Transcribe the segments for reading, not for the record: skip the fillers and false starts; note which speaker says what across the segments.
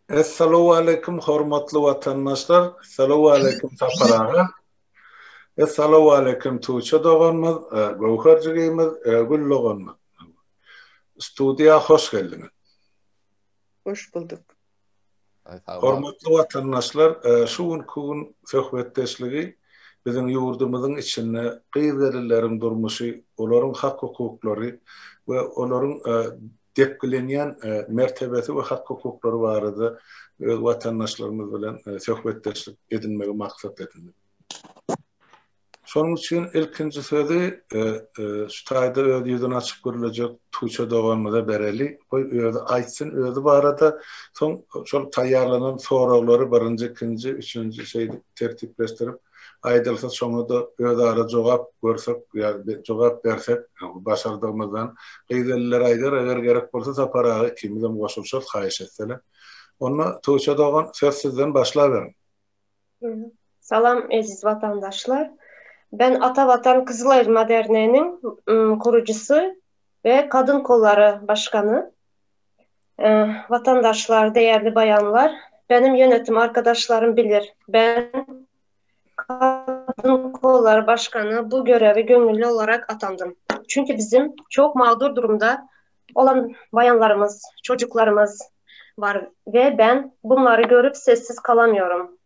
Speaker 1: Assalamu alaikum hormatly vatandaşlar. Assalamu alaikum taparağa. Assalamu alaikum tuğça doğanmaz, gövhercigimiz, gül doğanmaz. Studiya hoş geldiniz.
Speaker 2: Hoş bulduk.
Speaker 1: Hormatly vatandaşlar, şu gün söhbetdeşligi bizim yurdumuzun içinde qyzelylerin durmuşy, olaryň hak hukuklary we olaryň depkilenýän mertebesi we hak hukuklary barada öz vatandaşlarymyz bilen söhbetdeşlik edinmegi maksat edindik. Şonuň üçin ilkinji sözi şu taýda öz ýüzüne açyk görülecek Tuğça Doğanmyza bereli. Özü aýtsyn, özü barada soň şol taýýarlanan soraglary birinji, ikinji, üçünji şeýdi tertipleşdirip aýdylsa şoňa da öz ara jogap görsek, ýa-da jogap bersek, başardygymyzdan gyselyler aýdar, eger gerek bolsa saparagy kimden goşulşat haýyş etseler. Onu Tuğça Doğan söz sizden başlaýar.
Speaker 3: Salam aziz vatandaşlar. Ben Atavatan Kızıl Elma Derneği'nin kurucusu ve Kadın Kolları Başkanı. Vatandaşlar, değerli bayanlar, benim yönetim arkadaşlarım bilir. Ben Kadın Kolları Başkanı bu görevi gönüllü olarak atandım. Çünkü bizim çok mağdur durumda olan bayanlarımız, çocuklarımız var ve ben bunları görüp sessiz kalamıyorum.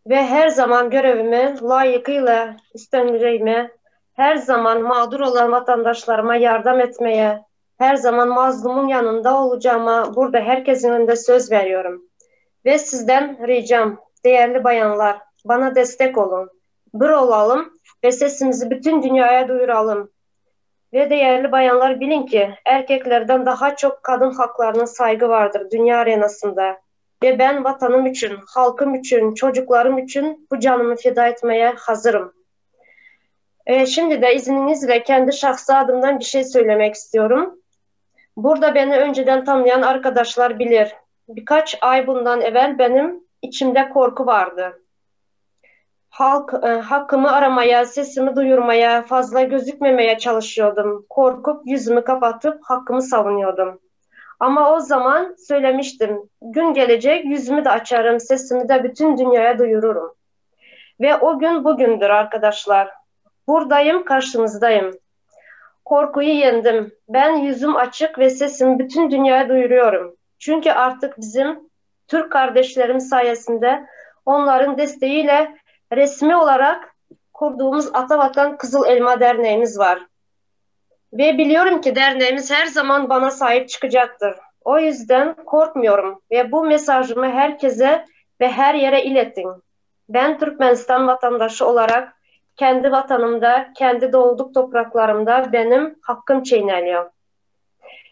Speaker 3: Ve her zaman görevimi layıkıyla üstleneceğime, her zaman mağdur olan vatandaşlarıma yardım etmeye, her zaman mazlumun yanında olacağıma burada herkesin önünde söz veriyorum. Ve sizden ricam, değerli bayanlar, bana destek olun. Bir olalım ve sesimizi bütün dünyaya duyuralım. Ve değerli bayanlar, bilin ki erkeklerden daha çok kadın haklarına saygı vardır dünya arenasında. Ve ben vatanım için, halkım için, çocuklarım için bu canımı feda etmeye hazırım. Şimdi de izninizle kendi şahsi adımdan bir şey söylemek istiyorum. Burada beni önceden tanıyan arkadaşlar bilir. Birkaç ay bundan evvel benim içimde korku vardı. Hakkımı aramaya, sesimi duyurmaya, fazla gözükmemeye çalışıyordum. Korkup yüzümü kapatıp hakkımı savunuyordum. Ama o zaman söylemiştim, gün gelecek yüzümü de açarım, sesimi de bütün dünyaya duyururum. Ve o gün bugündür arkadaşlar. Buradayım, karşınızdayım. Korkuyu yendim. Ben yüzüm açık ve sesimi bütün dünyaya duyuruyorum. Çünkü artık bizim Türk kardeşlerim sayesinde onların desteğiyle resmi olarak kurduğumuz Atavatan Kızıl Elma Derneğimiz var. Ve biliyorum ki derneğimiz her zaman bana sahip çıkacaktır. O yüzden korkmuyorum ve bu mesajımı herkese ve her yere iletin. Ben Türkmenistan vatandaşı olarak kendi vatanımda, kendi doğduk topraklarımda benim hakkım çiğneniyor.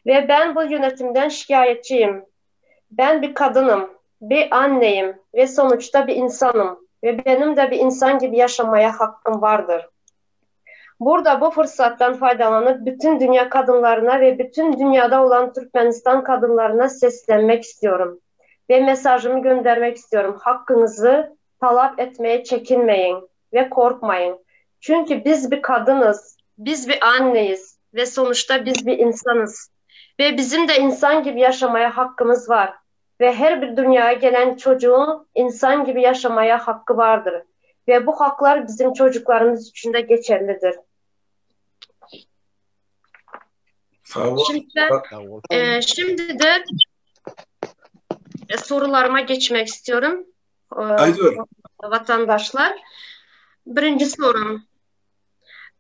Speaker 3: Ve ben bu yönetimden şikayetçiyim. Ben bir kadınım, bir anneyim ve sonuçta bir insanım. Ve benim de bir insan gibi yaşamaya hakkım vardır. Burada bu fırsattan faydalanıp bütün dünya kadınlarına ve bütün dünyada olan Türkmenistan kadınlarına seslenmek istiyorum. Ve mesajımı göndermek istiyorum. Hakkınızı talep etmeye çekinmeyin ve korkmayın. Çünkü biz bir kadınız, biz bir anneyiz ve sonuçta biz bir insanız. Ve bizim de insan gibi yaşamaya hakkımız var. Ve her bir dünyaya gelen çocuğun insan gibi yaşamaya hakkı vardır. Ve bu haklar bizim çocuklarımız için de geçerlidir. Şimdi de sorularıma geçmek istiyorum. Vatandaşlar. Birinci sorum.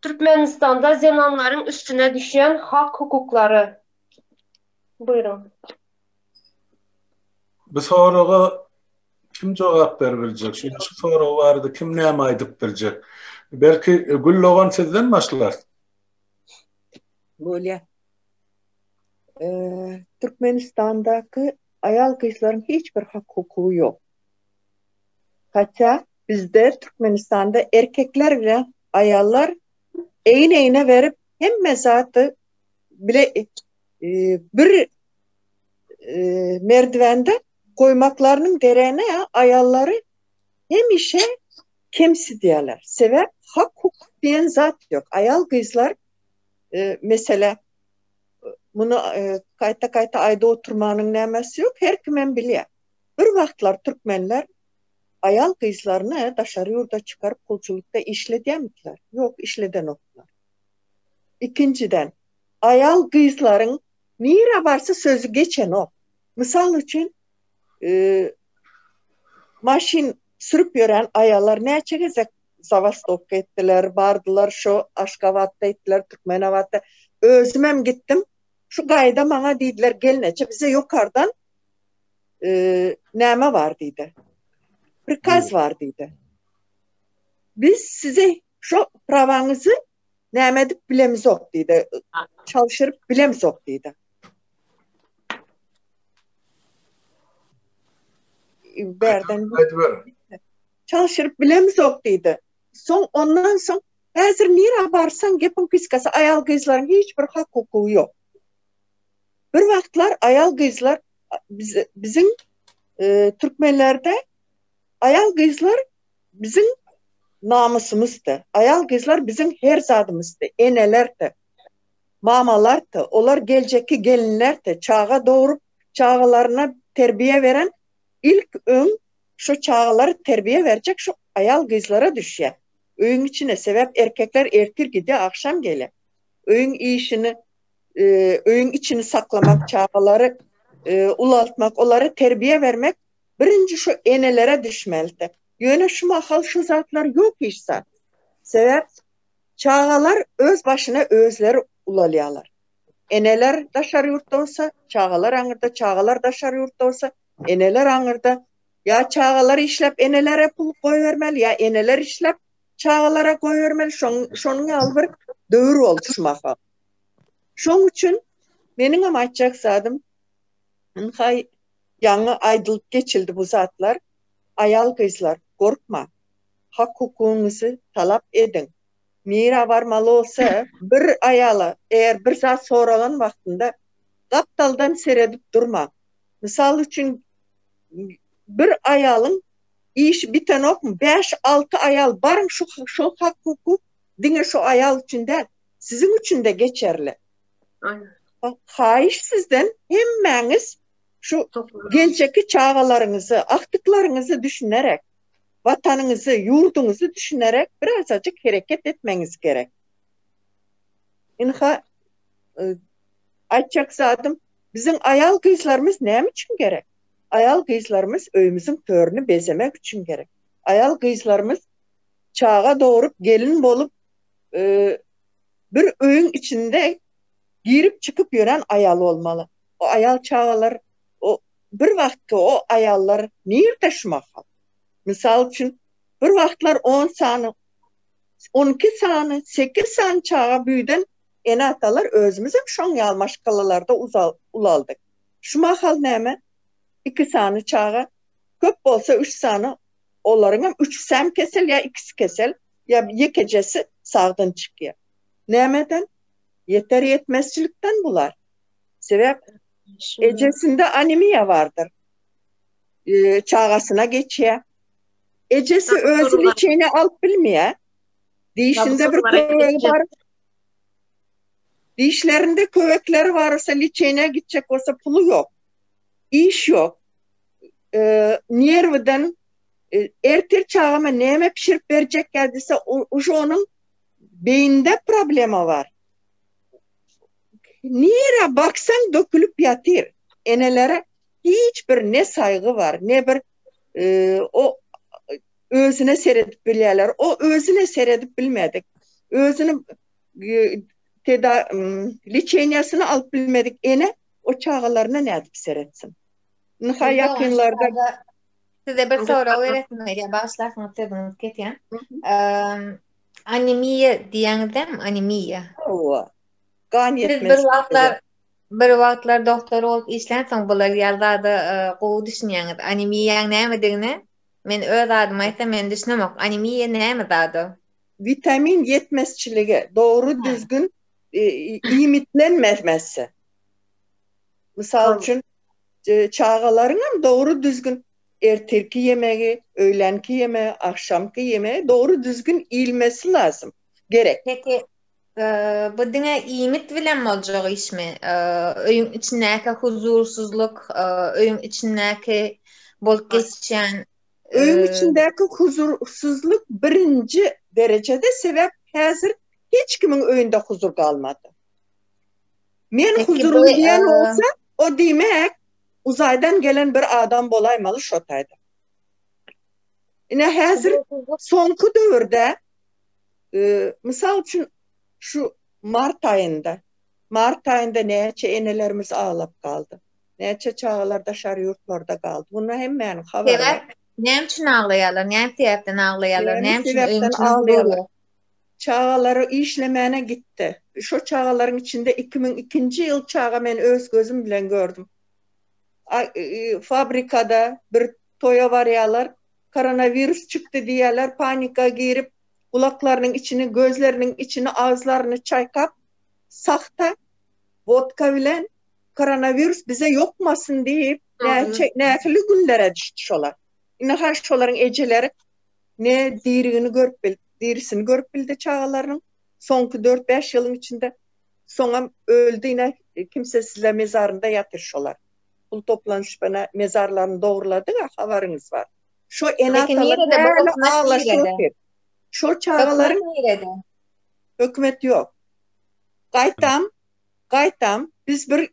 Speaker 3: Türkmenistan'da zenanların üstüne düşen hak hukukları. Buyurun.
Speaker 1: Bu soruga kim cevap berebilecek? Şu soru vardı, kim näme aýdyp bilecek? Belki Güllogan sizden başlar.
Speaker 2: Böyle. Türkmenistan'daki ayal kızların hiçbir hak hukuku yok. Hatta bizde Türkmenistan'da erkekler ile ayallar eğine verip hem mezatı bile bir merdivende koymaklarının gereğine ayalları hem işe kimsi diyorlar. Sebep hak hukuk diyen zat yok. Ayal kızlar mesela bunu kayta ayda oturmanın nämesi yok. Her kimen bilýär. Bir wagtlar türkmenler ayal kızlarını daşarı yurda çıkarıp kulçulukta işlediyemdiler. Yok, işleden oklar. İkinciden, ayal kızların nire varsa sözü geçen o. Misal için maşin sürüp yören ayallar näçe gezek Zavastokka ettiler, bardılar, şu Aşgabat'ta ettiler, Türkmenabat'ta. Özümem gittim, şu gayda bana dediler, gelneçe bize yukarıdan näme var dedi. Prikaz var dedi. Biz size şu pravanızı näme edip bilemiz ok dedi. Çalışırıp bilemiz ok dedi. Berden çalışırıp bilemiz ok dedi. Ondan sonra hazır nire barsan gepin kıskası ayal kızların hiçbir hak hukuku yok. Bir vaktlar ayal kızlar bizim Türkmenlerde ayal kızlar bizim namusumuzdu. Ayal kızlar bizim her zadımızdı. Enelerdi, mamalardı. Onlar geleceki gelinlerdi. Çağa doğurup çağlarına terbiye veren ilk ön şu çağları terbiye verecek şu ayal kızlara düşüyor. Öğün içine sebep erkekler ertir gidiyor, akşam gele. Öğün içini saklamak, çağları ulaltmak, onları terbiye vermek birinci şu enelere düşmeldi. Yöne şu mahal şu zatlar yok işte. Sebep çağalar öz başına özleri ulalıyorlar. Eneler daşarı yurtta olsa, çağalar anırda, çağalar daşarı yurtta olsa, eneler anırda. Ya çağalar işlep enelere pul koy vermeli, ya eneler işlep çağalara koy vermeli. Şonun alır dövür oldu şu mahal. Şon için benim amaçacak zadım yanı aydılıp geçildi bu zatlar. Ayal kızlar korkma. Hak hukukunuzu talap edin. Mira varmalı olsa bir ayala eğer bir zat soralan vaktinde kaptaldan seyredip durma. Misal için bir ayalın iş biten ok mu? 5-6 ayal barın şu hak hukuk dine şu ayal içinde sizin için de geçerli.
Speaker 3: Aynen.
Speaker 2: Hayiş sizden hemmeniz şu geleceki çağalarınızı, aktıklarınızı düşünerek, vatanınızı, yurdunuzu düşünerek birazcık hareket etmeniz gerek. İnha aytacak zadım bizim ayal kızlarımız ne için gerek? Ayal kızlarımız öyümüzün törünü bezemek için gerek. Ayal kızlarımız çağa doğurup gelin bolup bir öyün içinde girip çıkıp yören ayal olmalı. O ayal çağalar bir vakti o ayallar niye taşımakal? Misal için bir vaktlar 10 sanı, 12 sanı, 8 sanı çağa büyüden ene atalar özümüzün şon yalmaş kalalarda ulaldık. Şu mahal neyme? 2 sanı çağa, köp olsa 3 sanı olarına 3 sem kesel ya 2 kesel ya yekecesi sağdan çıkıyor. Nemeden? Yeter yetmezçilikten bular. Sebep ecesinde anemiya vardır. Çağasına geçiyor. Ecesi özü liçeğini alıp bilmiyor. Dişinde bir kövek var. Dişlerinde kövekleri varsa liçeğine gidecek olsa pulu yok. İş yok. Nerviden ertir çağıma neyme pişirip verecek geldiyse onun beyinde problemi var. Nire baksan dökülüp yatır. Enelere hiçbir ne saygı var, ne bir o özüne seyredip bilirler. O özüne seyredip bilmedik. Özünü liçenyasını alıp bilmedik. Ene o çağalarına ne edip seyretsin? Nıha yakınlarda
Speaker 4: size bir soru öğretmeye başlasınız dediniz Ketyen. Anemiye diyenizde mi? Anemiye. Siz bir vaktlar doktor olup işlensen bular yazarda qoğu düşünüyorsunuz. Anemiye'nin neymedigini men öz adım aytsam men düşünemok. Anemiye neymedadı?
Speaker 2: Vitamin yetmezçiliği, doğru düzgün imitlenmemesi. Misal için çağaların doğru düzgün ertirki yemeği, öğlenki yemeği, akşamki yemeği doğru düzgün ilmesi lazım. Gerek.
Speaker 4: Peki bu dine iyimit bilen olacak iş mi? Öyün içindeki huzursuzluk, öyün içindeki bolup geçen
Speaker 2: Öyün içindeki huzursuzluk birinci derecede sebep hazır hiç kimin öyünde huzur kalmadı. Men huzurlu diyen olsa o demek uzaydan gelen bir adam bolaymalı şotaydı. Yine hazır sonku dövrde misal için şu Mart ayında neçe enelerimiz ağlap kaldı. Neçe çağlarda şar yurtlarda kaldı. Bunlar hemen haber var.
Speaker 4: Ne için ağlayalar? Ne sebepten ağlayalar? Ne için
Speaker 2: ağlayalar? Çağaları işlemene gitti. Şu çağaların içinde 2002 yıl çağı men öz gözüm bilen gördüm. Fabrikada bir toya varyalar, koronavirüs çıktı diyorlar, panika girip kulaklarının içini, gözlerinin içini, ağızlarını çaykap, sahte vodka bilen koronavirüs bize yokmasın deyip nefili günlere düştü şolar. Yine her şoların eceleri ne dirisini görüp bildi çağalarının sonki 4-5 yılın içinde sonra öldü yine kimsesizle mezarında yatır şolar. Pul toplanış bana mezarlarını doğruladı ya haberiniz var. Şu enatalar böyle ağlaşıyor. Şu çağaların hükümet yok. Gaytam biz bir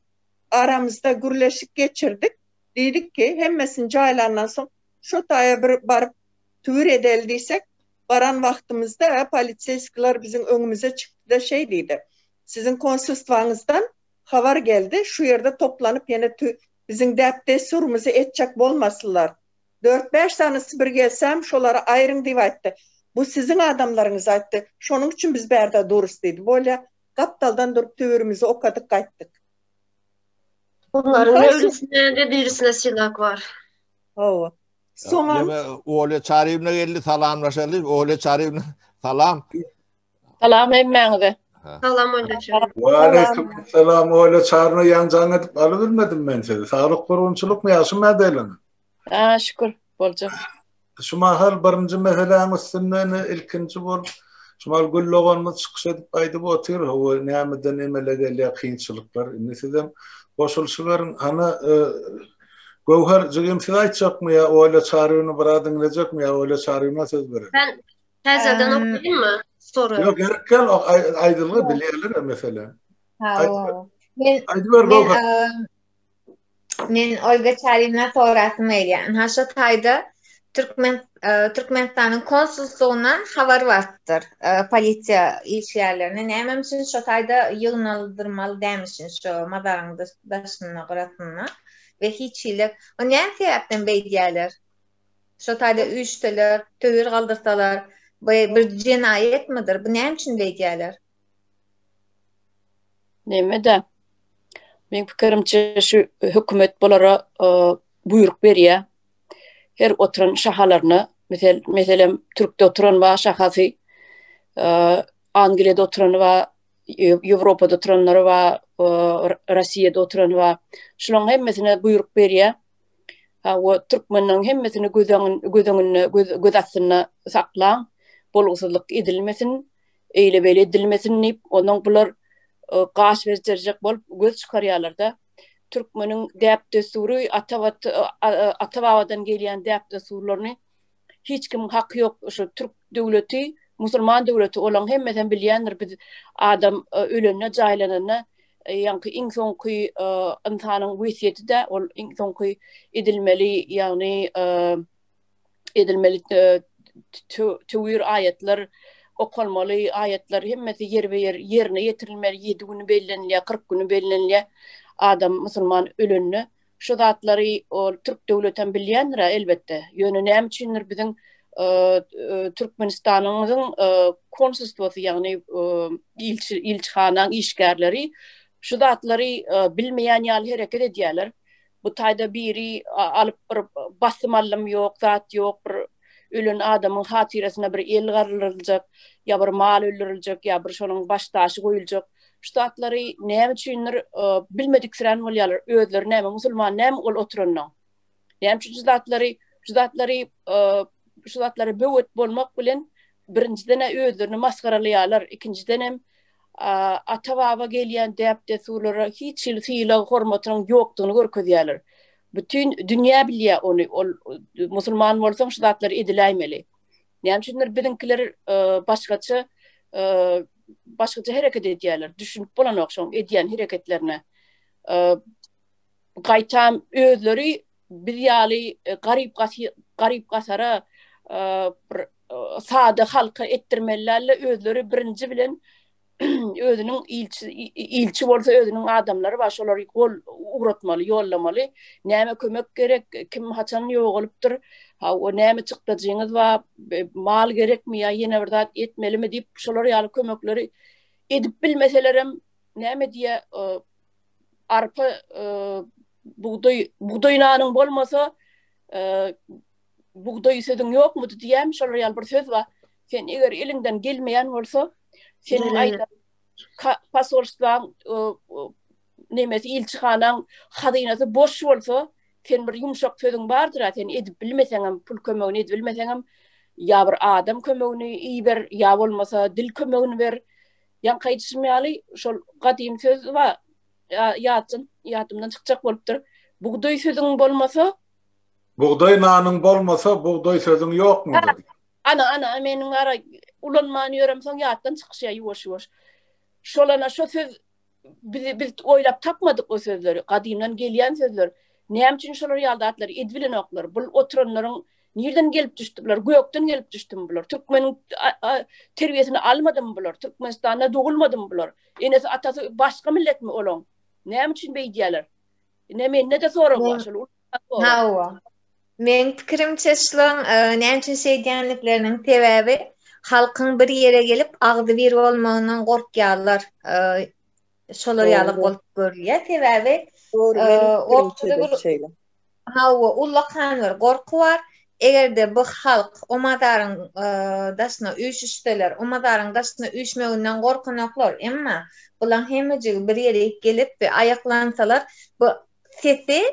Speaker 2: aramızda gürleşik geçirdik. Dedik ki hemmesin caylarından sonra şu taya bir barıp tüvür edeldiysek varan vaktimizde politsiyskılar bizim önümüze çıktı da şey dedi. Sizin konsolosluğunuzdan haber geldi. Şu yerde toplanıp yine bizim deptesurumuzu etçak bolmasınlar. 4-5 tanesi bir gelsem şolara ayrın diye ayttı. Bu sizin adamlarınız ayttı. Şunun için biz berde duruz dedi. Böyle kaptaldan durup tüvürümüzü okadık kayttık.
Speaker 3: Bunların ne ölüsüne ne dirisine silah var.
Speaker 2: Oo.
Speaker 5: Sonra oğle çarıyımla geldi salamlaşalım. Oğle çarıyımla salam.
Speaker 6: Salam emmağıdı.
Speaker 3: Salam öyle çarıyım.
Speaker 1: Ve aleyküm selam. Oğle çarını yancan edip alıvermedim ben size. Sağlık korunçuluk mu yaşım edelim?
Speaker 6: Şükür bolcam.
Speaker 1: Şu mahal birinci meselemiz sinden ilkinci bol. Şu mahal gülloğanımız çıkış edip aydı bu otur. O neyameden emele geliyor kıyınçılıklar. Ne sizden boşuluşuların hani Gövher cıgımsız aytacak mı ya? Öyle çağrını bıradın edecek mi ya? Öyle çağrına söz verin.
Speaker 3: Ben tezeden okuyayım mı? Soru.
Speaker 1: Yok gerek gel. Aydınlığı biliyorlar mesela.
Speaker 4: Men Olga Çarim'le sonrasını eyleyen. Haşa tayda Türkmenistan'ın konsolosluğundan haber vardır. Polisiya iş yerlerine. Neyem için şu tayda yığınaldırmalı demişsin şu madarın daşına kurasına. Ve hiç iyilik. O ne sebepten beydiyeler? Şu tayda uyuştular, tövür kaldırsalar. Bir cinayet midir? Bu ne için beydiyeler?
Speaker 6: Neyme de? Benim fikrimce şu hükümet bunlara buyruk veriyor. Her oturan şahalarını, mesela Türk'te oturan var şahası, Angliya'da oturan var, Avrupa'da oturanlar var, Rusya'da oturan var. Şunun hemmesine buyruk veriyor. O Türkmenlerin hemmesine gözetini saklan, boluksuzluk edilmesin, eyle böyle edilmesin deyip, onun bunlar qaş verecek bolup göz çıkarıyorlar da. Türkmenin depte suru Atavadan gelen depte surularını hiç kim hakkı yok. Şu Türk devleti, Müslüman devleti olan hemmeden bilyenler bir adam ölünne, caylanına yankı insonki insanın visiyeti de ol insonki edilmeli yani edilmeli tüvür ayetler okunmalı ayetler hemmeti yer ve yerine getirilmeli 7 günü bellenliye 40 günü bellenliye adam Müslüman ölünü şu zatları o Türk devleten bilyenler elbette yönü ne içindir bizim Türkmenistan'ın konsolosluğu yani ilçhanın işgärleri şu zatları bilmeyen yal hareket ediyorlar. Bu tayda biri alıp basmalım yok, zat yok, ölün adamın hatiresine bir el garılacak, ya bir mal öldürülecek, ya bir şonun baş taşı koyulacak. Şu zatları ne içindir bilmedik siren olyalar, ödler ne Müslüman ne ol oturanlar. Ne için şu zatları büyüt bolmak bilen birinciden ödlerini maskaralıyalar, ikinciden hem ata-baba gelýän däpde suwlara hiç fiýle hormatynyň ýokdugyny görkezýärler. Bütün dünýä bilýär onu, ol musulman bolsaň şu zatlar ediläýmeli. Näme üçindir biziňkiler başgaça hereket edýärler. Düşünüp bolan okşam edýän hereketlerine. Gaýtam özleri bir ýaly garyp gasara sada halka etdirmelilerle özleri birinci bilen özünün ilçi bolsa özünün adamlary baş olary gol uğratmaly, yollamaly. Näme kömek gerek, kim haçan ýogalypdyr, o näme çykdyjyňyz we mal gerekmi ýa ýene bir zat etmelimi diýip şolar ýaly kömekleri edip bilmeselerem näme diýe arpa buğday nanyň bolmasa buğday södüň ýokmu diýem şolar ýaly bir söz var. Sen eger elinden gelmeýän bolsa senin ayda pasolstwan nemesi ilçihanaň hadynasy boş bolsa sen bir yumşak sözüň bardyr, sen edip bilmeseňem, pul kömegini edip bilmeseňem ýa bir adam kömegini iýber, ýa bolmasa dil kömegini ber. Ýa gaýtysmaly şol gadym söz var. Ýatymdan çykjak bolupdyr. Buğday sözüň bolmasa,
Speaker 1: buğday nanyň bolmasa buğday sözüň ýokmudyr.
Speaker 6: Ana meniň ara ulanmany ýöremseň ýatdan çykýar ýuwaş. Şolana şo söz biz oýlap tapmadyk o sözleri. Gadymdan gelýän sözler. Näme üçin şolar ýaldatlar edbilen oklar. Bu oturanlaryň nerden gelip düşdüler? Gökden gelip düşdüm bular. Türkmeniň terbiýesini almadym bular. Türkmenistanda dogulmadym bular. Enes atasy başga milletmi olaň? Näme üçin beýdýärler? Ne de soram var şol.
Speaker 4: Hawa. Men pikirimçe şolaň näme üçin seýdýänlikleriniň sebäbi halkyň bir ýere gelip agdy bir bolmagynyň gorkýarlar. Şolar ýaly bolup görýär. Sebäbi hawa ullakanlar gorku var. Egerde bu halk omadaryň daşyna üýşüşdeler, omadaryň daşyna üýşmeginden gorkanoklar. Emma bular hemejigi bir ýere gelip we ayaklansalar bu sesi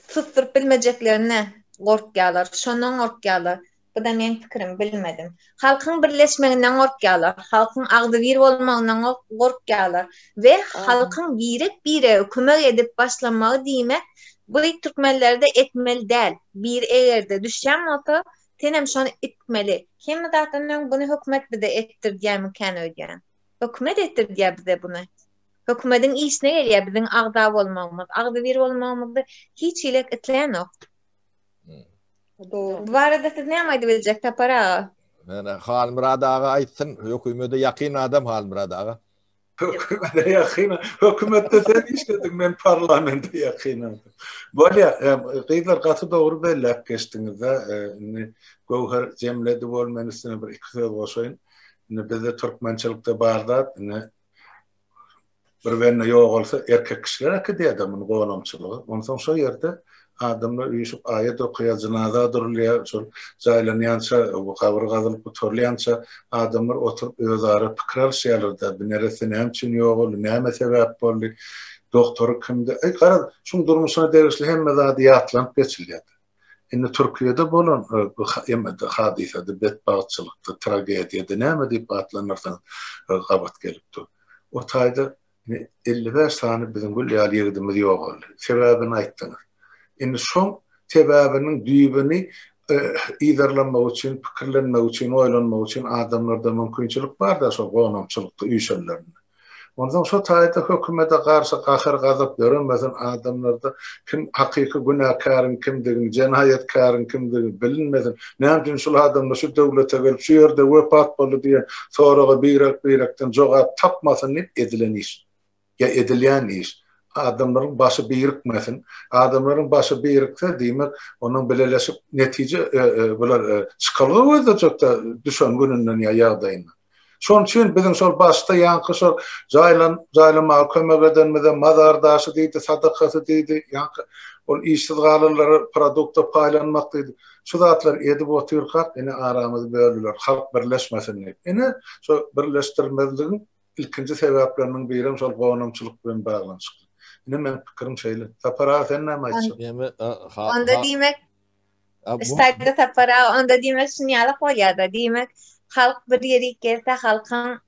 Speaker 4: susturup bilmejeklerine gorkýarlar. Şondan gorkýarlar. Bu da men pikirim bilmedim. Halkyň birleşmeginden gorkýarlar, halkyň agdy bir bolmagynyň gorkýarlar we halkyň bire kömek edip başlamagy diýmek bu Türkmenlerde etmeli däl. Bir egerde düşýän bolsa, senem şonu etmeli. Kim zatdan bunu hökümet bize etdirýärmi kan öýdýän. Hökümet etdirýär bize bunu. Hökümetiň işine gelýär biziň agda bolmagymyz, agdy bir bolmagymyzdy hiç ilek etlenok. Bu arada siz näme aýdyp biljek Tapara?
Speaker 5: Halmurad aga aýtsyn, hökümete ýakyn adam Halmurad aga.
Speaker 1: Hökümete ýakyn, hökümette sen işledin, men parlamente ýakyn. Bolýa, gyýlar gaty dogry bellep geçdiňizde, Gowher jemledi bolmanysyny bir iki söz goşaýyn. Bizde türkmençilikde barda, bir wenne ýok bolsa erkek kişiler akdy adamyň gowanamçylygy. Ondan şo ýerde adamlar üýüşip aýat okuyar, janaza durulýar, şol jaýlanýança, bu kabr gazylyp oturlýança adamlar oturup özara pikir alýarlar. Bu neresi näme üçin ýok boldy, näme sebäp boldy, doktory kimdi? Gara, şuň durmuşyna derişli hemme zady ýatlanyp geçilýär. Indi Türkiýede bolan hadisede betbaatçylykda, tragediýede näme diýip atlanyrsan gabat gelipdi. O taýda 55 sany bizim bu ýaly ýok boldy. Sebäbini aýtdyňyz. Indi şoň sebäbiniň düýbini iýdarlanmak üçin, pikirlenmek üçin, oýlanmak üçin adamlarda mümkinçilik bar da şo gowanamçylykda üýşenlerinde. Ondan şo taýda hökümete garşy gahyr gazap görünmesin adamlarda kim hakyky günahkaryň kimdigini, jenayetkaryň kimdigini bilinmesin. Näme üçin şol adamlar şu döwlete gelip şu ýerde wepat boldy diýen soragy birekden jogap tapmasyn diýip edilen iş. Ya edilýän iş. Adamların başı birikmesin. Adamların başı birikse diýmek, onun beleleşip netije bular çıkalyp ödejekde düşen gününden ýa-ýagdaýyna. Şoň üçin biziň şol başda ýanky şol jaýlama kömek edenmeden mazardaşy diýdi, sadakasy diýdi, ýanky ol işsiz galanlary produkta paýlanmak diýdi. Şu zatlar edip oturýar, ene aramyzy bölýär, halk birleşmesin diýip. Ene şo birleşdirmezligiň ilkinji sebäpleriniň biri şol gowanamçylyk bilen baglanşyk. Men pikirim şeýle. Tapara sen näme aýtdyň?
Speaker 4: Onda diýmek, istaýda Tapara onda diýmek şunu ýaly goýýar da diýmek, halk bir ýere gelse halkyň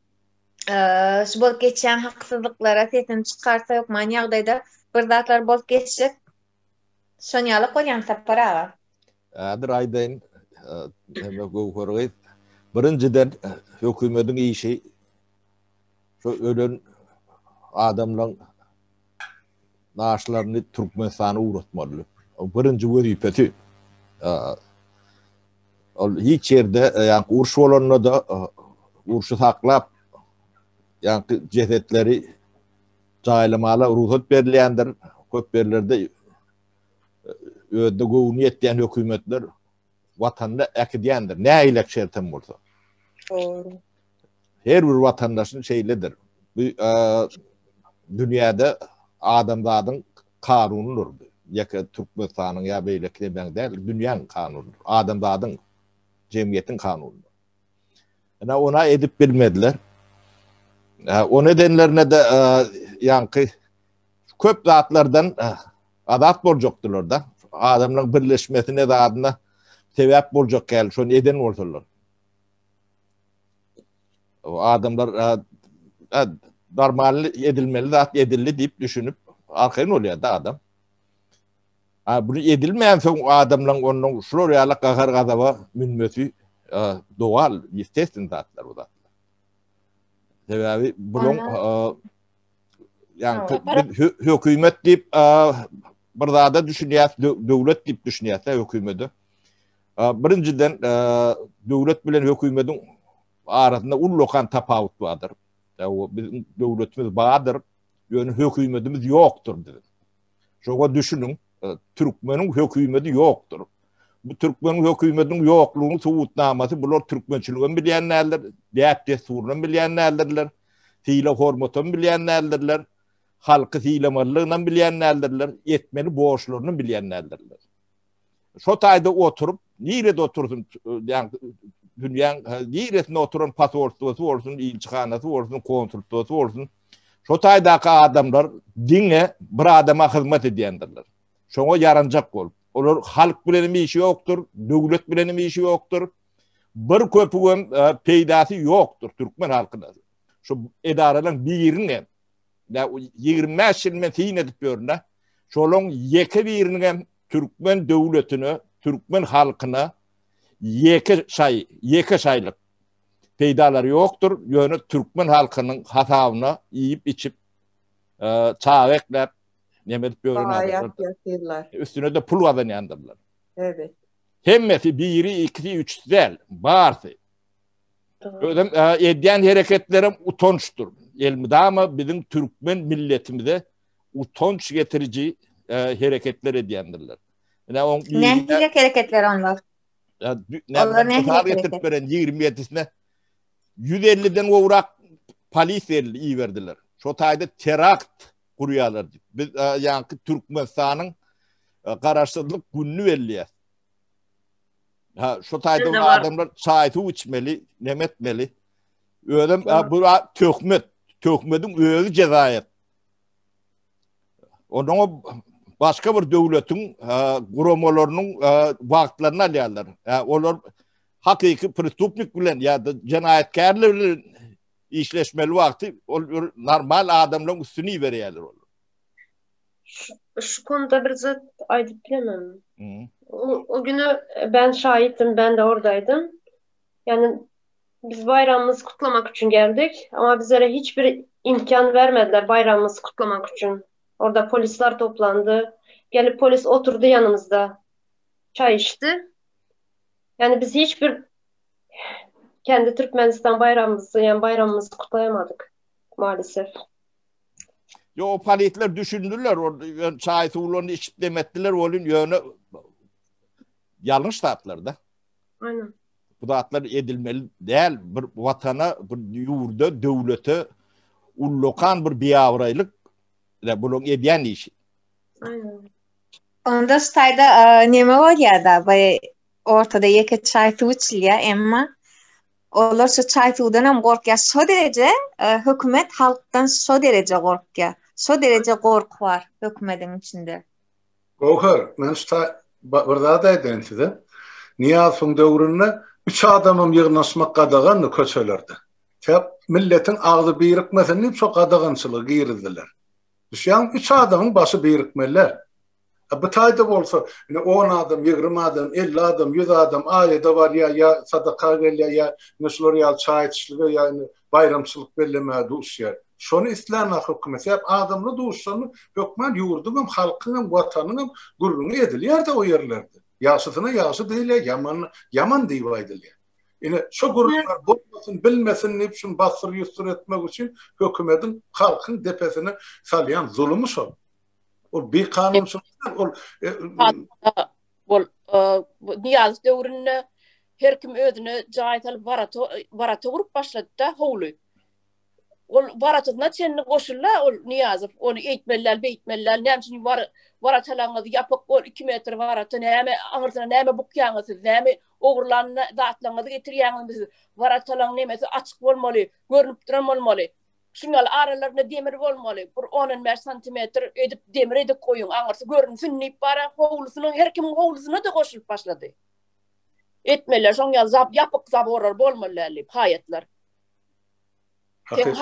Speaker 4: şu bolup geçen haksızlıklara sesini çıkarsa yok manyagdayda bir zatlar bolup geçecek. Şonyalık bolyan taparaga.
Speaker 5: Adır aydayın göwhergit. Birinciden hökümetin işi şu ölen adamların naaşlarını Türkmenistan'a uğratmalı. Birinci vazifesi hiç yerde yani urş olanına da urşu saklap yani cesetleri caylamalı ruhsat verilendir. Köp yerlerde öde göğünü ettiyen hükümetler vatanda ekdiyendir. Ne eylek şerten olsa.
Speaker 2: Doğru.
Speaker 5: Her bir vatandaşın şeylidir. Dünyada adamdadın kanunudur. Yaka Türkmenistan'ın ya beylekle ben değil, dünyanın kanunudur. Adamdadın cemiyetin kanunudur. Yani ona edip bilmediler. O nedenlerine de yankı köp zatlardan adat bolacaktılar da. Adamların birleşmesine de adına sebep bolacak gel. Şunu eden olsalar. O adamlar normal edilmeli, zat edildi deyip düşünüp arkayın oluyor da adam. Bunu edilmeyen son adamların onun şuraya kahar gazaba münmesi doğal, istesin zatlar o zatlar. Sebebi bunun yani hükümet deyip burada da düşünüyor, devlet deyip düşünüyorsa hükümeti. Birinciden devlet bilen hükümetin arasında ullokan tapavut vardır. Bizim devletimiz bağdır, yani hükümetimiz yoktur dedi. Şoğa düşünün, Türkmenin hükümeti yoktur. Bu Türkmenin hükümetinin yokluğunu suutnaması, bunlar Türkmençiliğini bilenlerdir, deyat desurunu bilenlerdirler, hile hormatını bilenlerdirler, halkı hilemarlığını bilenlerdirler, etmeli borçlarını bilenlerdirler. Şu tayda oturup, nerede otursun, yani dünyanın neresinde oturan pasaportlusu olsun, ilçihanası olsun, konsultusu olsun, şu taydaki adamlar dine bir adama hizmet ediyendirler. Şuna yaranacak olup. Onlar halk bilenim işi yoktur, devlet bilenim işi yoktur. Bir köpüğün peydası yoktur Türkmen halkına. Şu edarelerin birine, 25 yıl metin edip görüne, şolun yeke birine Türkmen devletini, Türkmen halkına yeke saylık peydaları yoktur. Yönü Türkmen halkının hatavına yiyip içip çağvekler nemet böğrüne üstüne de pul vadanıyandırlar.
Speaker 2: Evet.
Speaker 5: Hemmeti biri, ikisi, üçü değil. Bağırsı. Ödem ediyen hareketlerim utançtır. Elmide ama bizim Türkmen milletimize utanç getirici hareketler ediyendirler. Yani
Speaker 4: ne hareketler onlar?
Speaker 5: Onlar ne hareketler veren 27'sine 150'den uğrak polis iyi verdiler. Şu tayda terakt kuruyorlar. Biz yani Türkmenistan'ın kararsızlık gününü verliyor. Şu tayda adamlar çay su içmeli, nemetmeli. Öyle bu tökmetin özü cezayet. Onun başka bir devletin kurumalarının vaktlarını alıyorlar. Onlar hakiki prestuplik bilen ya da cinayetkarlı işleşmeli vakti normal adamların üstünü veriyorlar.
Speaker 3: Şu konuda bir zıt aydıp bilemem. O günü ben şahittim, ben de oradaydım. Yani biz bayramımızı kutlamak için geldik ama bizlere hiçbir imkan vermediler bayramımızı kutlamak için. Orada polisler toplandı. Gelip polis oturdu yanımızda. Çay içti. Yani biz hiçbir kendi Türkmenistan bayramımızı kutlayamadık maalesef.
Speaker 5: Yo, o paletler düşündüler. Çay sularını içip demettiler. Onun yönü yanlış tatlarda.
Speaker 3: Aynen.
Speaker 5: Bu tatlar edilmeli değil. Bir vatana, bir yurda, devlete ullokan bir biyavraylık bunun ediyen işi.
Speaker 3: Aynen.
Speaker 4: Onda stayda neme var ya da ortada yeke çay su içiliyor ama onlar şu çay sudan hem korkuyor. Şu derece hükümet halktan şu derece korkuyor. Şu derece korku var hükümetin içinde.
Speaker 1: Gokar, ben işte burada da edeyim size. Niyazın dövründe 3 adamım yığınlaşmak qadağanlı köçelerde. Hep milletin ağzı birikmesin deyip çok adağınçılığı giyirdiler. Düşen 3 adamın başı birikmeler. Bu tayda olsa 10 adam, 20 adam, 50 adam, 100 adam ayda var ya sadaka geliyor ya meşruiyat çayçılığı ya bayramçılık bellemeye duşlar. Şonu İslam hükümeti hep adamla duşlarını hükmen yurdunun, halkının, vatanının gururunu ediliyor da o yerlerde. Yaşıtına yaşı değil yaman divaydılıyor. Yine şu gruplar bozmasın, bilmesin ne için bastır yüstür etmek için hükümetin halkın depesine salayan zulümü şu. O bir kanunsuz
Speaker 6: Niyaz dövründe her kim özüne cahil varata vurup başladı da hovlu. Ol varatına çenni koşulla ol Niyazov onu eğitmeller beyitmeller nemçin varatalanı yapıp ol 2 metre varatı näme aňyrsyna näme bukýaňysy näme ogurlanna zatlaňy getirýäňiz varatalan nemesi açyk bolmaly görünüp duran bolmaly şuňal aralarynda demir bolmaly bir 10 santimetr edip demir edip koýuň aňyrsy görünsin diýip bara howlusynyň her kimin howlusyna da koşup başlady etmeler şoňal zap yapyk zaborar bolmaly diýip hayatlar. Sen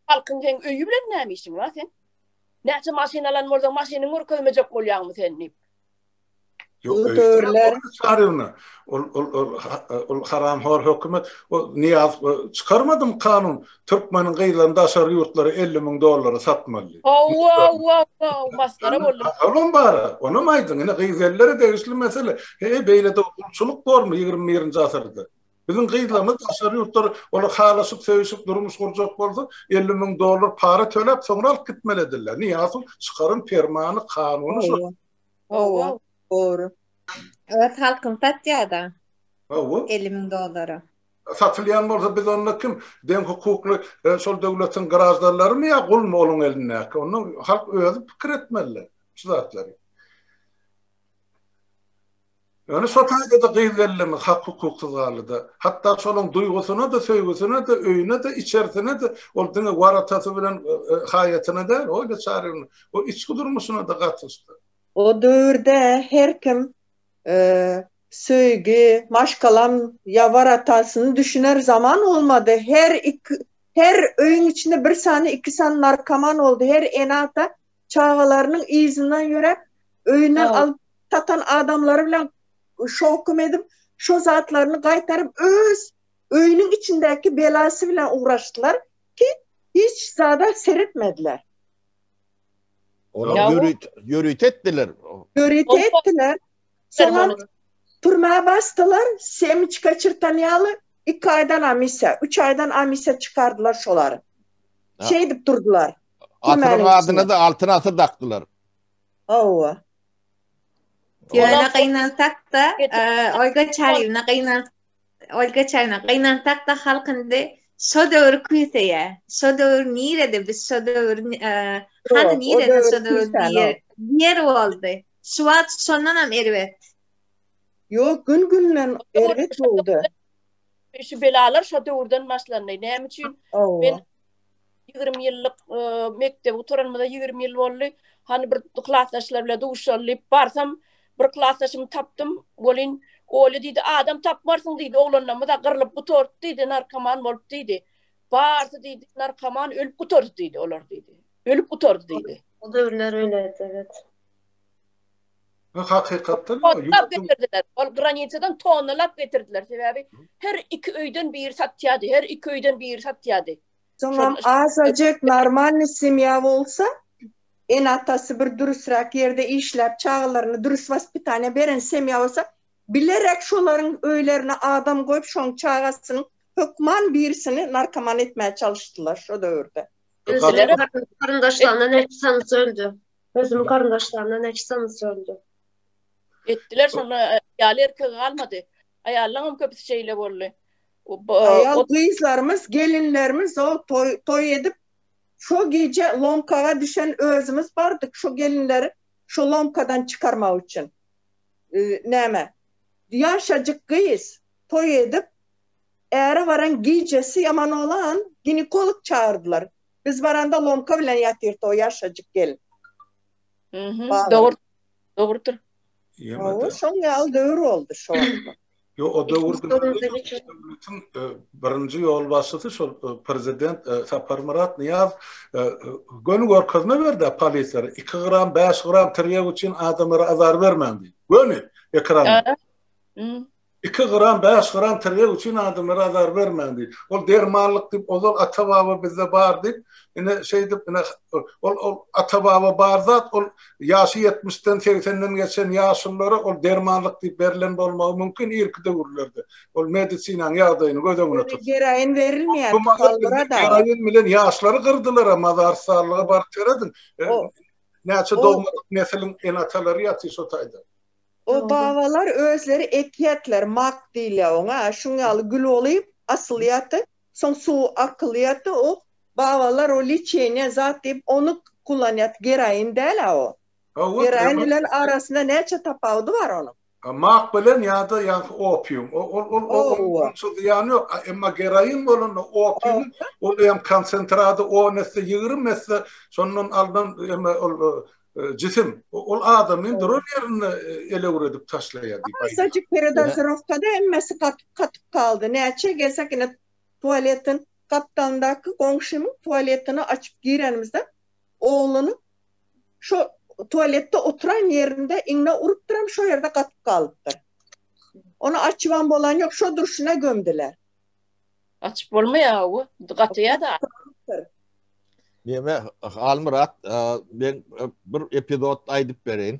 Speaker 6: halkın sen öýü bilen näme işin var sen? Näçe maşinalan bolsa maşynyň örkezmejek bolýarmy sen diýip.
Speaker 1: Öýtürler çarýyna. Ol haram hor hökümet o Niyaz çıkarmadym kanun Türkmeniň gynlarynda aşar ýurtlary $50.000 satmaly.
Speaker 6: Wow, maskara boldy.
Speaker 1: Olam bar, onu maýdyn, ine gyzellere degişli mesele. Beýle de ulçuluk bormy 20-nji asyrda. Bizim gıylarımız aşağı yurtları onu halaşıp sevişip durmuş kuracak bolsa $50.000 para tölep sonra alıp gitmelidirler. Niye asıl çıkarım fermanı kanunu şu.
Speaker 2: Doğru.
Speaker 4: Evet halkın satyadı. $50.000.
Speaker 1: Satılyan bolsa biz onunla kim? Den hukuklu sol devletin garajdarları mı ya kul mu olun eline? Onu halk özü fikir etmeliler. Şu zatları. Yani sotayda da gıyzellimi hak hukuksuzlarlıda. Hatta solun duygusuna da, söygüsüne de, öyüne de, içerisine de, olduğunu varatası bilen hayatına da, öyle çağırıyor. O içki durmuşuna da katıştı.
Speaker 2: O dövrde her kim söygü, maşkalam ya varatasını düşüner zaman olmadı. Her öyün içinde bir saniye 2 saniye narkoman oldu. Her enata çağalarının izinden göre öyünden alıp satan adamları bilen şokum edip şu zatlarını kaytarıp öz öyünün içindeki belası bile uğraştılar ki hiç zada seyretmediler.
Speaker 5: Yörüt ettiler.
Speaker 2: Yörüt ettiler. Sonra turmaya bastılar. Semiç kaçırtanayalı 2 aydan amisa, 3 aydan amisa çıkardılar şoları. Şey edip durdular.
Speaker 5: Atırın adına da altına atır taktılar.
Speaker 2: Ova.
Speaker 4: Yana kıynansak da Olga Çayna kıynansak da halkında so dövür küyseye. So dövür nirede biz so dövür hani nirede so dövür diğer oldu. Suat sonunam ervet.
Speaker 2: Yok gün ervet oldu.
Speaker 6: Şu belalar şu dövrden başlandı. Näme üçin ben 20 ýyllyk mektep oturanmada 20 ýyl boldy. Hani bir klassdaşlar bilen duşallyp barsam bir klassdaşym tapdym. Bolin oly diýdi, adam tapmarsın diýdi, oglanyňmy da gyrlyp gutort diýdi, narkoman bolup diýdi. Barsa diýdi, narkoman ölüp gutordy diýdi, olar diýdi. Ölüp gutordy diýdi.
Speaker 3: O dövrler öyle evet.
Speaker 1: Hakykatdan
Speaker 6: ol granitsadan tonlap getirdiler. Sebebi her 2 öýden bir satýady, her 2 öýden bir satýady.
Speaker 2: Tamam azıcık normal semya olsa en atası bir dürüstrak yerde işlep çağlarını dürüst vaspitane beren semya olsa bilerek şoların öylerine adam koyup şoň çağasının hükman birisini narkoman etmeye çalıştılar şu dövrde.
Speaker 3: Özleri karındaşlarına neçsanız öldü. Özümün karındaşlarına neçsanız öldü.
Speaker 6: Ettiler sonra ayal erkek kalmadı. Ayallarım köpüsü şeyle bolly.
Speaker 2: Ayal kızlarımız, gelinlerimiz o toy edip şu gece lomkaga düşen özümüz bardık. Şu gelinleri şu lomkadan çıkarmak için. Näme? Yaşacık kız toy edip eğer varan gecesi yaman olan ginekolog çağırdılar. Biz varanda lomka bilen yatırdı o yaşacık gelin.
Speaker 6: Doğrudur.
Speaker 2: O son yal dövür oldu şu anda.
Speaker 1: Yo, o döwürde devletin birinji ýol başçysy şol prezident Saparmurat Niyaz gönü gorkazma berdi polislere. 2 gram 5 gram tirýek üçin adamlara azar bermän diýdi. Gönü ekranda. 2 gram 5 gram tirýek üçin adamlara azar bermän diýdi. Ol dermanlyk diýip ol atababa bizde bar diýip ine şey diýip ine ol atababa bar zat ol ýaşy 70'den 80'den geçen ýaşlylara ol dermanlyk diýip berilen bolmagy mümkin irkide gurulurdy. Ol medisinaň ýagdaýyny gödegine tutdy.
Speaker 2: Geraýyn berilmeýär. Kaldyra da.
Speaker 1: Geraýyn bilen ýaşlary gyrdylar, mazar sağlygy bar teredin. Näçe dogmalyk neslin enatalary ýaty şo taýda.
Speaker 2: O babalar özleri ekiyetler mak diýle oňa şuňaly gül olyp asylyaty, soň su akylyaty o babalar o liçene zat diýip onu kullanýat geraýyn däl o. Geraýyn bilen arasynda näçe tapawdy bar onuň.
Speaker 1: Mak bilen ýa-da opium. O ýany emma geraýyn bolan opium ol ýam konsentrady o näse 20 näse şondan aldan emma cisim ol adamın durur yerini ele uğradıp taşlaya diýip.
Speaker 2: Sajyk peredozirovkada emmesi katyp kaldy. Näçe gelsek ine tuvaletin kaptandaky goňşymyň tualetini açyp girenimizde oğluny şo tualette oturan yerinde iňne urup duram şo yerde katyp kalypdyr. Onu açyban bolan ýok, şo duruşuna gömdiler.
Speaker 6: Açyp bolmaýar o, gatya da.
Speaker 5: Neme Almurat ben bir epizod aýdyp bereýin.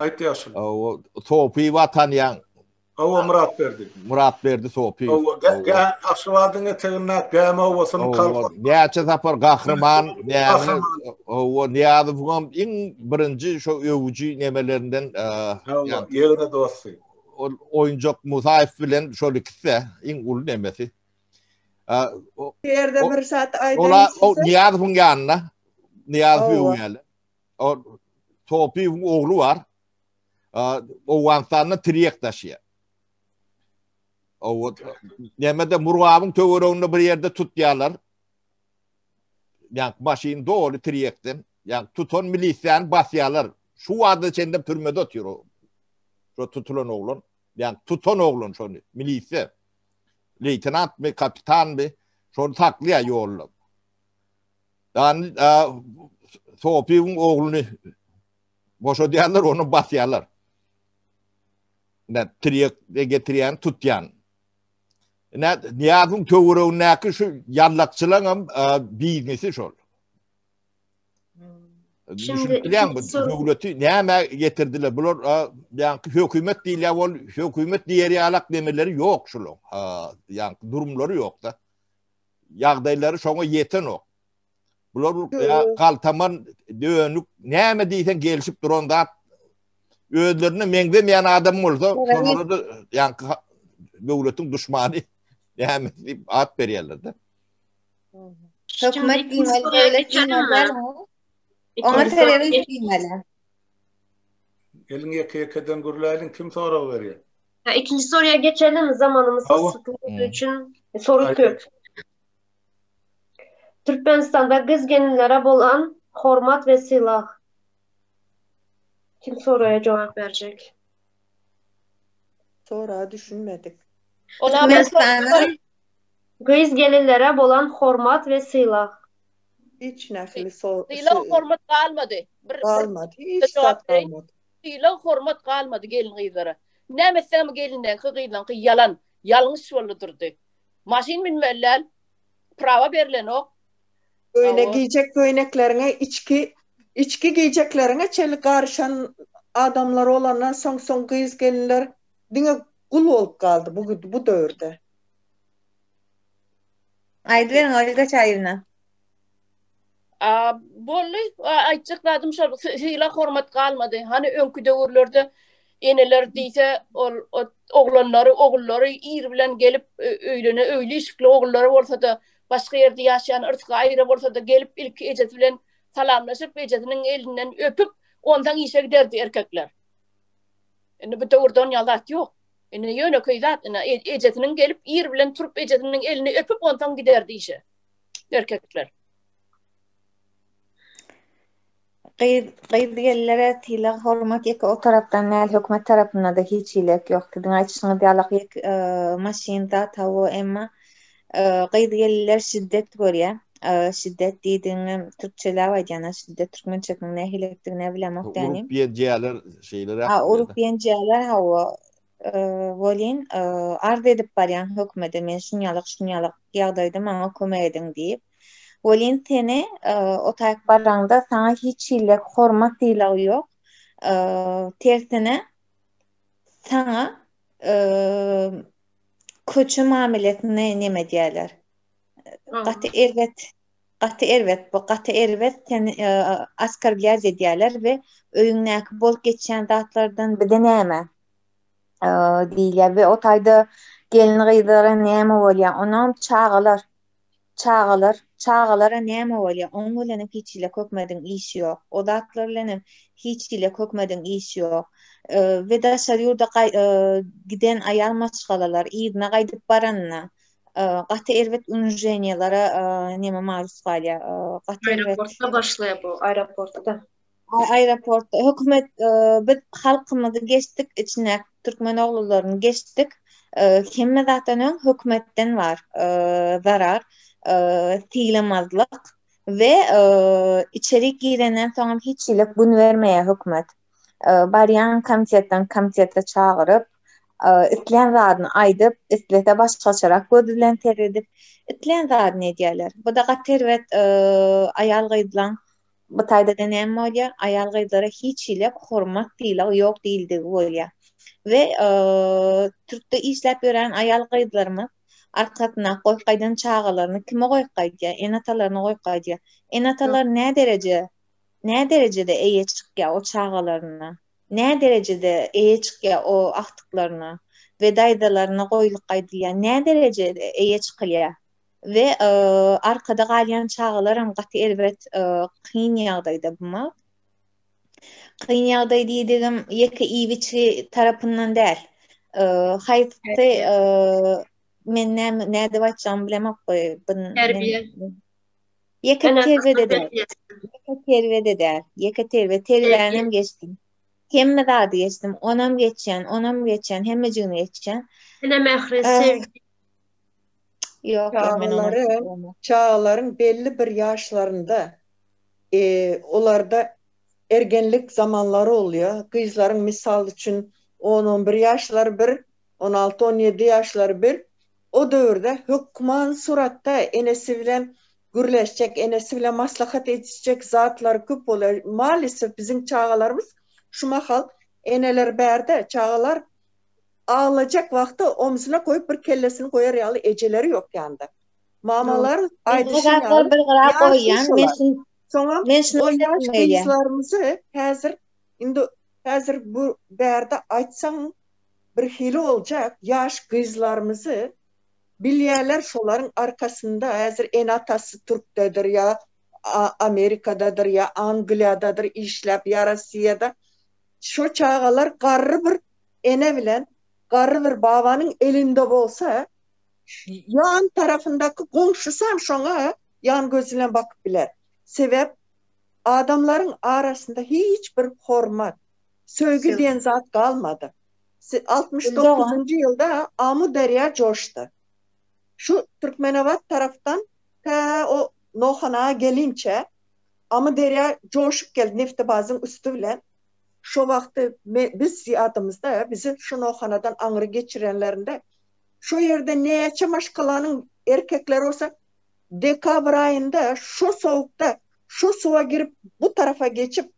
Speaker 1: Aýt ýaşyl.
Speaker 5: O Sopi watan ýan.
Speaker 1: O Murat berdi.
Speaker 5: Murat berdi Sopi.
Speaker 1: O Aşwadyň etegine gäme owasyny kalk.
Speaker 5: Näçe tapar gahrman, näme o näde bugun iň birinji şo öwüji nemelerinden
Speaker 1: ýerine dosty.
Speaker 5: Oyuncak Musaif bilen şol ikisi iň ulu nemesi.
Speaker 2: Yerde bir saat aýdan.
Speaker 5: Ola o Niyaz buň ýanyna, Niyaz ýöwýäli. O Sopi oglu var. O wansany tiriyek taşıya. O nemede Murwabyň töwereginde bir ýerde tutýarlar. Ýa maşyn dolu tiriyekden, ýa tuton milisiýan basýarlar. Şu wada içinde türmede otur o. Şo tutulan oğlan, ýa tuton oğlan şonu milisiýa. Leytenant mi, kapitan mi, şonu taklaya yollap. Yani Sopi'nin oğlunu boşa diyorlar, onu basıyorlar. Getiriyen, tutyan. Niyazın töweregindäki şu yallakçılığın biznesi şol. Şimdi döwleti näme getirdiler? Bular ýa-ni hökümet diýilýär, ol hökümet diýeri alak demeleri ýok şol. Ýa-ni durumlary ýok da. Ýagdaýlary şoňa ýeten ok. Bular galtaman dönük näme diýsen gelişip duranda özlerine meňdemeýän adam bolsa, şonlara da ýa-ni döwletiň düşmany näme diýip at berýärler da.
Speaker 4: Hökümet diýmeli, döwlet diýmeli. Ona terörist diýmeli.
Speaker 1: Elin ýeke-ýekeden gürläýin kim soraw berýär?
Speaker 3: İkinci soruya geçelim. Zamanımız sıkıldığı için soru kök. Türkmenistan'da kız gelinlere bolan hormat ve silah. Kim soruya cevap verecek?
Speaker 2: Sonra düşünmedik.
Speaker 4: Türkmenistan'da
Speaker 3: kız gelinlere bolan hormat ve silah.
Speaker 2: Hiç nähili
Speaker 6: Silah hormat kalmadı.
Speaker 2: Kalmadı. Hiç kalmadı.
Speaker 6: Silah hormat kalmadı gelin kızlara. Näme sen gelinden kıylan yalan. Yalňyş boldy durdy. Maşin binmeler prava berilen ok.
Speaker 2: Öyle giyecek göyneklerine içki giyeceklerine çelik karışan adamlar olanlar son kız gelinler dine kul olup kaldı bu dövrde.
Speaker 4: Aydın Olga çayırına.
Speaker 6: Bolly aýtjakladım şol silah hormat kalmadı. Hani öňkü döwürlerde eneler diýse oğulları ir bilen gelip öýlene öýli işikli oğulları bolsa da başga ýerde ýaşaýan ırska aýra bolsa da gelip ilk ejet bilen salamlaşyp ejetiniň elinden öpüp ondan işe giderdi erkekler. Indi bu döwürden ýalat ýok. Indi ýöne köýzat ejetiniň gelip ir bilen turup ejetiniň elini öpüp ondan giderdi işe erkekler.
Speaker 4: Qeydiyellere tila hormat eki o taraftan näl hökümet tarapyndan da hiç ilek yok. Tidiň aýtşyňy diýalak ek maşinda tawo emma qeydiyeller şiddet görýär. Şiddet diýdiňim türkçelä aýdýana şiddet türkmençeňe nähilekdigine bilemok dänim.
Speaker 5: Urupiyen ciğerler şeyleri
Speaker 4: Urupiyen ciğerler hawa bolin arz edip barýan hökümete men şunýalyk ýagdaýda maňa kömek ediň diýip Bolin seni o taýak baranda sana hiç ilek hormat diýlegi ýok. Tersine sana köçü muameletine neme diýerler. Gaty erwet, bu gaty erwet sen askar biýaz diýerler we öýüňdäki bol geçen zatlardan bir näme diýilýär we o taýda gelin gyzlara näme bolýar, onam çağalara näme bolýar? Onuň bilen hiç ile kökmediň işi ýok. O zatlar bilen hiç ile kökmediň işi ýok. We da şerýurda giden aýal maçgalalar ýygyna gaýdyp baranna gaty erwet unjeniýalara näme maruz galýar? Gaty
Speaker 3: Aeroportda başlaýar bu, aeroportda.
Speaker 4: Aeroportda hökümet biz halkymyzy geçdik, içine türkmen oğlullaryny geçdik. Hemme zatdan öň hökümetden var zarar. Tiýilemazlyk we içeri girenden soňra hiç ilek bun vermeýär hökümet. Barýan komitete çağıryp, isleýän zadyny aýdyp, islete başgaçarak gözülen teredip, isleýän zady ne diýerler? Bu da gaterwet aýal gyzlan bu taýda näme bolýar? Aýal gyzlara hiç ilek hormat diýilegi ýok diýildigi bolýar. We Türkde işläp ýören aýal gyzlarymyz arkasyna goýgaýdan çağalaryny kime goýgaýdy? Enatalaryny goýgaýdy. Enatalar nä derejede eýe çykýar o çağalaryna? Nä derejede eýe çykýar o aktyklaryna? We daýdalaryna goýulgaýdýar. Nä derejede eýe çykylýar? We arkada galýan çağalarym gaty elbet kyn ýagdaýda bulmak. Kyn ýagdaý diýdigim ýeke iýbiçi tarapyndan däl. Haýsy men näde başlam bilemok goý.
Speaker 3: Terbiye.
Speaker 4: Ýeke terbiýenem geçdim. Hemme zady geçdim. Onam geçen, hemmejigini geçen.
Speaker 3: Ene mehre sevgi.
Speaker 4: Yok,
Speaker 2: çağların belli bir yaşlarında olarda ergenlik zamanları oluyor. Kızların misal için 10-11 yaşları bir, 16-17 yaşları bir. O dövrde hükman suratda enesi bilen gürleşecek, enesi bilen maslahat edecek zatlar köp oluyor. Maalesef bizim çağalarımız şu mahal eneler berde çağalar ağlayacak vakti omzuna koyup bir kellesini koyar yalı eceleri yok yanında. Mamalar aydışın yalı yaşlılar. Sonra o yaş kızlarımızı hazır bu berde açsan bir hili olacak yaş kızlarımızı bilyerler şoların arkasında hazır en atası Türk'tedir ya Amerika'dadır ya Angliya'dadır işlep ya Rusya'da şu çağalar qarrı bir ene bilen qarrı bir babanın elinde bolsa yan tarafındaki komşusan şoňa yan gözüyle bakıp biler. Sebep adamların arasında hiçbir hormat, söýgü diýen zat kalmadı. 69. yılda Amu Derya coştu. Şu Türkmenabat taraftan ta o Nohana gelince Amu Derya coşup geldi Neftebaz'ın üstü bilen. Şu vakti biz ziyadımızda bizi şu Nohana'dan aňry geçirenlerinde şu yerde näçe maşkalanın erkekleri olsa dekabr ayında şu soğukta şu suğa girip bu tarafa geçip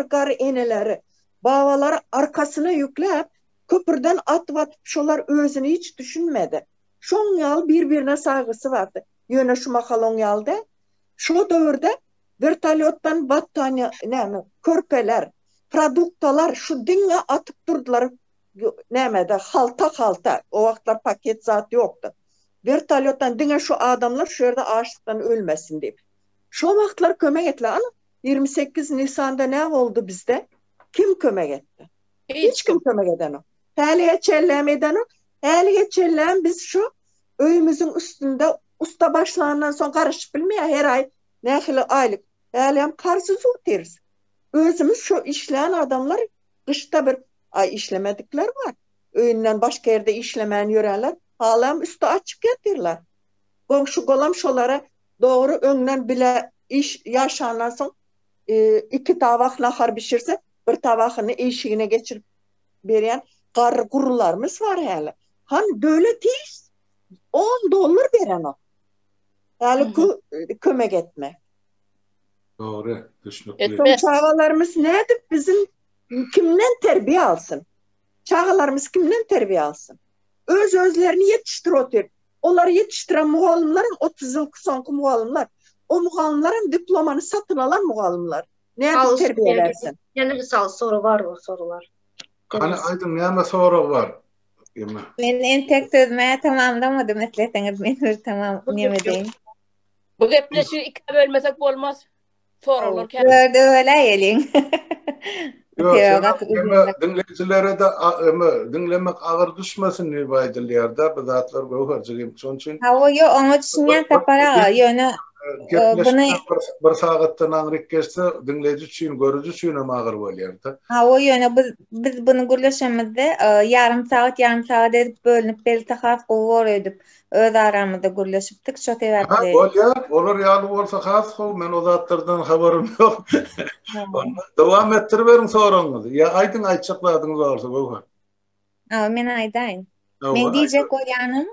Speaker 2: gar eneleri babaları arkasına yüklep köprüden atıp şolar özünü hiç düşünmedi. Şoň ýaly birbirine saygısı vardı. Ýöne şu mahalon ýalda şu döwürde vertolyotdan battaniýa näme körpeler produktalar şu diňe atıp durdular nämede halta o wagtlar paket zat ýokdy. Vertolyotdan diňe şu adamlar şu ýerde açlykdan ölmesin diýip. Şu wagtlar kömek etdiler. 28 Nisan'da ne oldu bizde? Kim kömek etti? Hiç kim kömek eden o. Hälihe çellem eden o. Hälihe çellem biz şu öýümüzün üstünde usta başlanandan soň garaşyp bilmeýär her ay nähili aylyk. Hälihe karsız uteriz. özümüz şu işleyen adamlar kışta bir ay işlemedikler var. Öğünden başka yerde işlemeyen yöreler hala üstü açık yatirler. Komşu golamşolara doğru önden bile iş yaşanan son 2 tabak nahar pişirse bir tabakını eşiğine geçirip beren qarı gurularımız var hele. Han dövletiyiz. $10 veren o. Yani kömek etme.
Speaker 1: Doğru.
Speaker 2: Son çağalarımız nedir? Bizim kimden terbiye alsın? Çağalarımız kimden terbiye alsın? Özlerini yetiştir otur. Onları yetiştiren muhallimlerin 30 yıl sonki muhallimler. O muhallimlerin diplomanı satın alan muhallimler. Nedir terbiye versin?
Speaker 3: Yine bir soru var o sorular.
Speaker 1: Hani aydın neyme soru var?
Speaker 4: Men en tek sözme tamamlamadım etleteniz ben tamam nemedeyim.
Speaker 6: Bu gepleşi 2 bölmesek olmaz. Sorular kendi.
Speaker 4: Böyle öyle gelin.
Speaker 1: Dinleyicilere de dinlemek ağır düşmesin ne baydılyarda bu zatlar göğercigim çonçun.
Speaker 4: Ha yo onu düşünen tapara yönü
Speaker 1: bunu bir saattan anrik geçse dinleyici için görücü için ama ağır bolyarda.
Speaker 4: Ha o yönü biz bunu gürleşemizde yarım saat edip bölünüp bel tahaf qowur edip öz aramızda gürleşipdik şo tebäple.
Speaker 1: Ha bolyar olur ýaly bolsa has men o zatlardan haberim yok. Devam ettirberin soruňyzy. Ya aydın açıkladyňyz bolsa goýa.
Speaker 4: Men aýdaýyn. Men diýjek bolýanym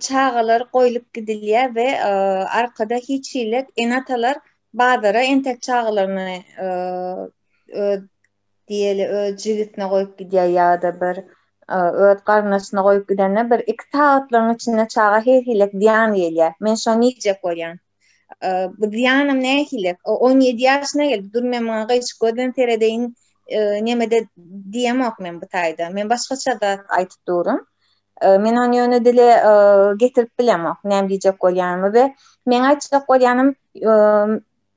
Speaker 4: çağalar koyulup gidilýär ve arkada hiç ilek enatalar bazara entek çağalarını diýeli jigitine koyup gidýär ýa-da bir öz garnaşyna koyup gidenler bir 2 saatlaryň içinde çağa her hilek diýan gelýär. Men şonu diýjek bolýan. Bu diýanym nähilek? 17 ýaşyna gelip durmam maňa hiç göden teredeýin nemede diýemok men bu taýda. Men başgaça da aýtyp durum. Men onu ýöne dile getirip bilemok, näme diýjek bolýanymy we men aýtjak bolýanym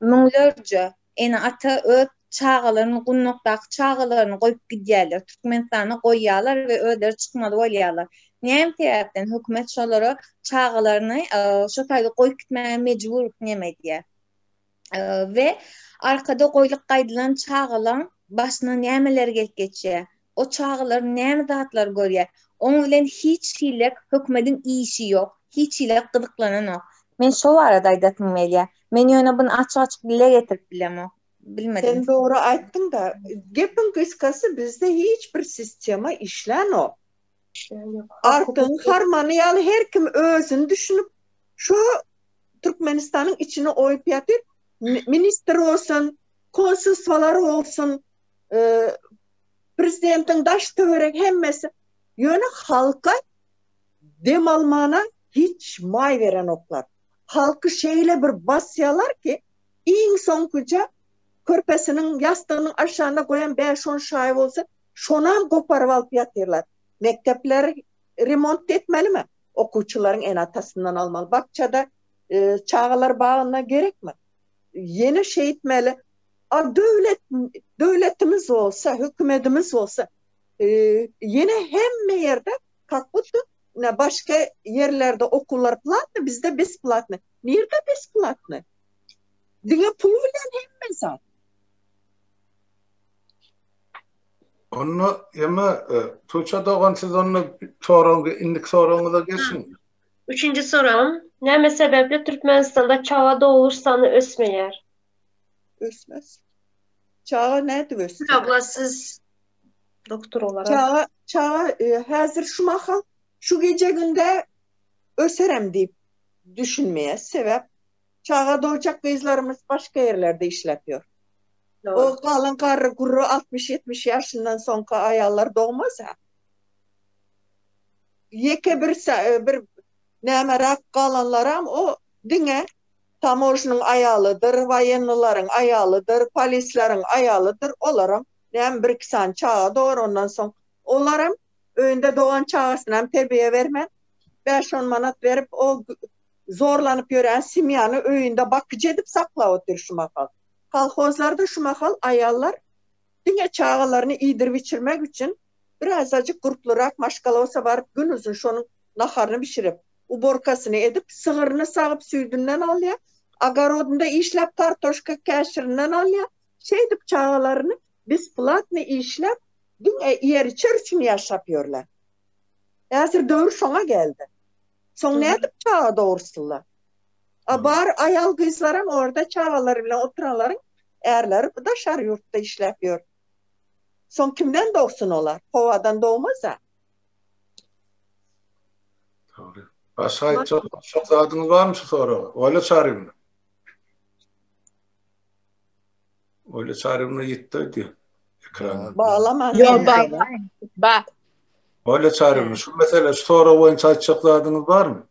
Speaker 4: müňlerce ene ata öz çağalaryny gunnokdaky çağalaryny goýup gidýärler, Türkmenistana goýýarlar we özleri çykmaly bolýarlar. Näme täpden hökümet şolara çağalaryny şo taýda goýup gitmäge mejbur näme diýär. We arkada goýulyp gaýdylan çağalan başyna nämeler gelip geçýär. O çağalar näme zatlar görýär. Onun bilen hiç hilek hökümetin işi yok. Hiç hilek gıdıklanan yok. Men şo arada aýdatym gelýär. Men ýöne bunu açyk dile getirip bilemok. Bilmedim.
Speaker 2: Sen doğru aýtdyň da, gepin kıskası bizde hiçbir sistema işlen o. Artın harmanı ýaly her kim özüni düşünüp şu Türkmenistanyň içine oýup ýatyr. Minister olsun, konsulswalar olsun, prezidentin daş töwerek hemmesi ýöne halka dem almana hiç may veren oklar. Halkı şeýle bir basýarlar ki iň soňkuja körpesinin ýastygynyň aşağına goýan 5-10 şaý bolsa şonam goparyp alyp ýatyrlar. Mektepler remont etmelimi? Okuwçylaryň enatasından almaly. Bakçada çağalar bagyna gerekmi? Yeni şey etmeli. Döwletimiz olsa, hökümetimiz olsa yine hemme yerde kakbutu başka yerlerde okullar platny, bizde besplatny. Nerede besplatny? Diňe pul bilen hemme zat.
Speaker 1: Onu ema Tuğça doğan siz onu indik soruňyza geçin.
Speaker 3: 3. sorum. Näme sebeple Türkmenistanda çağa doğulur sanı ösmeýär?
Speaker 2: Ösmez. Çağa näde ösmez?
Speaker 3: Abla siz doktor olarak.
Speaker 2: Çağa hazır şu mahal şu gece günde öserem diýip düşünmeye sebep çağa doğacak kızlarımız başka yerlerde işletiyor. Doğru. O kalın karı guru 60-70 yaşından sonra ayallar doğmaz ha. Yeke bir nemerak kalanlaram o dine tamojnun ayalıdır, vayenlilerin ayalıdır, polislerin ayalıdır. Olaram nem bir kisan çağa doğar ondan sonra olaram önde doğan çağısına terbiye vermen 5-10 manat verip o zorlanıp gören simyanı öýünde bakıcı edip sakla otur şu makal. Kolhozlarda şu makal ayallar dünya çağalarını iyidir biçirmek için biraz azıcık gruplurak maşkala olsa varıp gün uzun şonun naharını pişirip uborkasını edip sığırını sağıp süydünden alıyor. Agarodunda işlep kartoşka keşirinden alıyor. Şeydip çağalarını biz platını işlep dün yer için yaşapıyorlar. Hazır dövür sona geldi. Son ne edip çağa doğrusular. Bar ayal kızların orada çağaları bile oturaların erleri dışarı yurtta işlepiyor. Son kimden doğsun olar? Kovadan doğmaz ha.
Speaker 1: Doğru. Başka çok adınız var mı sonra? Öyle çağırayım mı? Öyle çağırayım mı gitti diyor. Ekrana.
Speaker 2: Bağlaman.
Speaker 6: Yok ba.
Speaker 1: Öyle çağırayım mı? Şu mesela sonra oyuncu açacaklı adınız var mı?